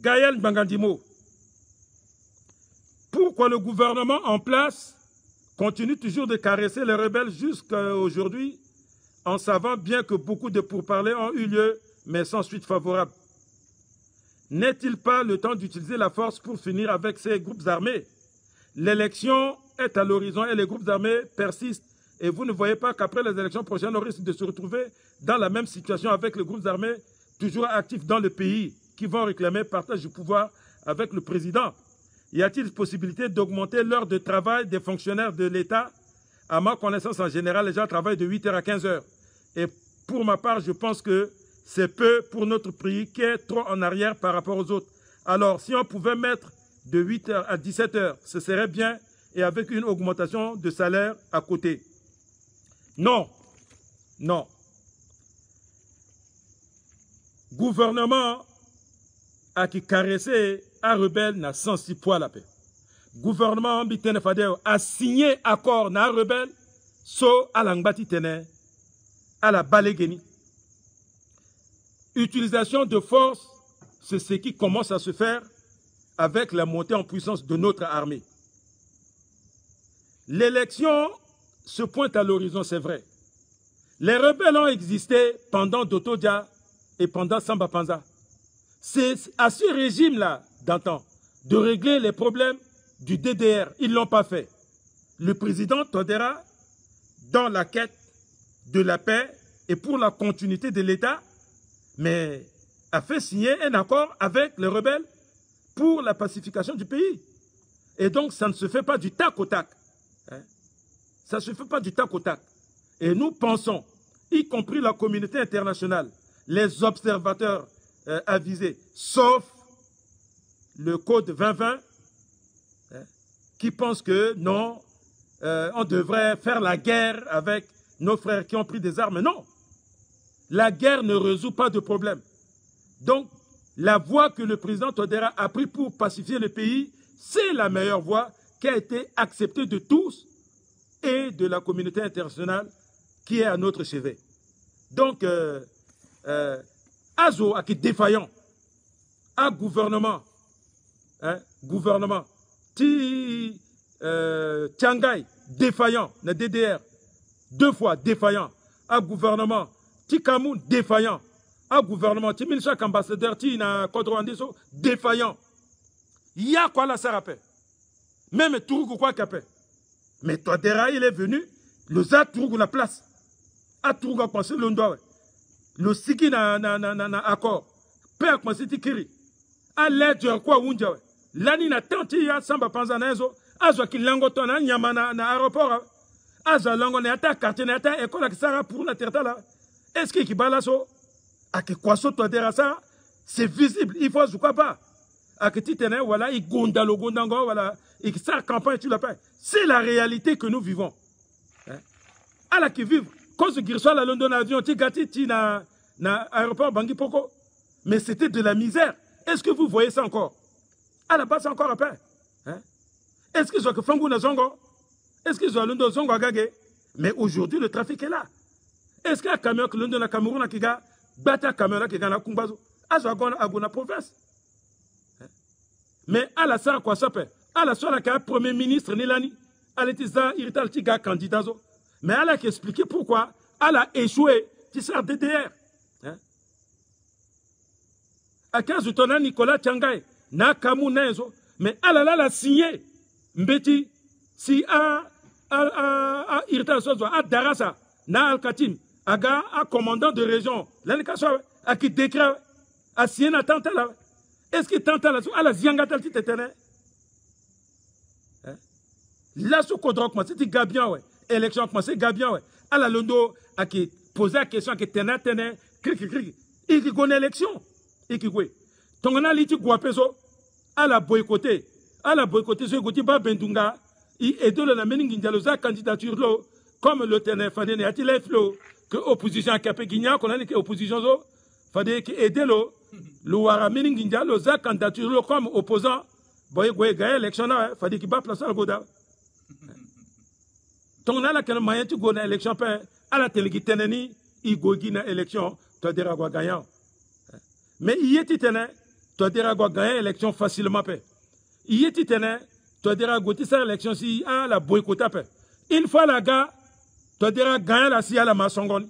Gaël Bangandimo, pourquoi le gouvernement en place continue toujours de caresser les rebelles jusqu'à aujourd'hui, en savant bien que beaucoup de pourparlers ont eu lieu, mais sans suite favorable? N'est-il pas le temps d'utiliser la force pour finir avec ces groupes armés? L'élection est à l'horizon et les groupes armés persistent. Et vous ne voyez pas qu'après les élections prochaines, on risque de se retrouver dans la même situation avec les groupes armés toujours actifs dans le pays qui vont réclamer partage du pouvoir avec le président. Y a-t-il possibilité d'augmenter l'heure de travail des fonctionnaires de l'État? À ma connaissance, en général, les gens travaillent de 8h à 15h. Et pour ma part, je pense que c'est peu pour notre pays qui est trop en arrière par rapport aux autres. Alors, si on pouvait mettre de 8h à 17h, ce serait bien, et avec une augmentation de salaire à côté. Non, non. Gouvernement a qui caressé un rebelle n'a 106 poids la paix. Gouvernement a signé accord na rebelle so à l'angbati tene à la balegeni. Utilisation de force, c'est ce qui commence à se faire avec la montée en puissance de notre armée. L'élection se pointe à l'horizon, c'est vrai. Les rebelles ont existé pendant Dotodia et pendant Samba Panza. C'est à ce régime-là, d'antan, de régler les problèmes du DDR. Ils ne l'ont pas fait. Le président Todera, dans la quête de la paix et pour la continuité de l'État, mais a fait signer un accord avec les rebelles pour la pacification du pays. Et donc, ça ne se fait pas du tac au tac. Hein? Ça ne se fait pas du tac au tac. Et nous pensons, y compris la communauté internationale, les observateurs avisés, sauf le Code 2020, hein, qui pense que non, on devrait faire la guerre avec nos frères qui ont pris des armes. Non, la guerre ne résout pas de problème. Donc, la voie que le président Todera a prise pour pacifier le pays, c'est la meilleure voie qui a été acceptée de tous et de la communauté internationale qui est à notre chevet. Donc, Azo a qui défaillant, un gouvernement, hein, gouvernement, Tiangai défaillant, le DDR, 2 fois défaillant, un gouvernement, Tikamoun défaillant, un gouvernement, chaque ambassadeur, Kodroandiso défaillant. Il y a quoi là, ça rappelle? Même Tourou quoi qu'appelle. Mais Todera, il est venu, le Za Tourou la place. A Tourou a pensé le doigt. Le Siki na accord. Père pensé Tikiri. A l'aide de quoi Wundja. L'année na tanti ya Samba Panzanezo. Azo ki lango tona nyama na aéroport. Azo lango na ata quartier na ata école qui sera pour la terre là. Est-ce qu'il bala so? A que quoi so Todera ça? C'est visible. Il faut quoi pas. A que titene voilà il gonda le gondango voilà. Et que ça campagne tu la paix. C'est la réalité que nous vivons. Hein? À la qui vivent. Quand ce qui soit la London avion, tu gâtis na aéroport Bangui Poko. Mais c'était de la misère. Est-ce que vous voyez ça encore? À la base, encore après. Hein? Est-ce qu'ils ont que Fangou na Zongo? Est-ce qu'ils ont London Zongo à Gagé? Mais aujourd'hui, le trafic est là. Est-ce qu'il y a un camion que London na Cameroun qui a battu camion qui a Kumbazo? Azogon à Gona province. Mais à la Sarah quoi ça fait? À la soirée qu'il y a premier ministre Nilani, à l'étisa irrital tiga candidat. Mais elle a expliqué pourquoi elle a échoué, tu sais, DDR. Hein? À 15 tonnes, Nicolas Tiangai, na Kamou Nezo, mais elle a signé, Mbeti, si à Irtal Sozo, à Darasa, na Al-Katim, à commandant de région, l'Anikaso, à qui décret, à Siena Tantala. Est-ce que Tantala, à la Ziangatal Titene? Là, ce Kodrok, c'était Gabian, ouais. Élection commencé Gabian ouais à la Londo à qui poser la question que tenait il qui connaît l'élection il qui quoi ton on a liti guapeso à la boycotter ce goti ba bendunga il est de la meningi dialosa candidature là comme le tenait fadene a il flow que opposition a capé guigna qu'on a que opposition zo fadé qui aider le wara meningi dialosa candidature là comme opposant boy gagner élection là fadé qui ba place al goda. Donc, on a la moyen de gagner l'élection, à la télé, il gagne l'élection, tu as gagnant. Mais il est titane, tu diras gagner l'élection facilement. Il y tu diras gagner cette élection si la boycotter. Une fois la gars, tu diras gagner la si à la maçonnerie.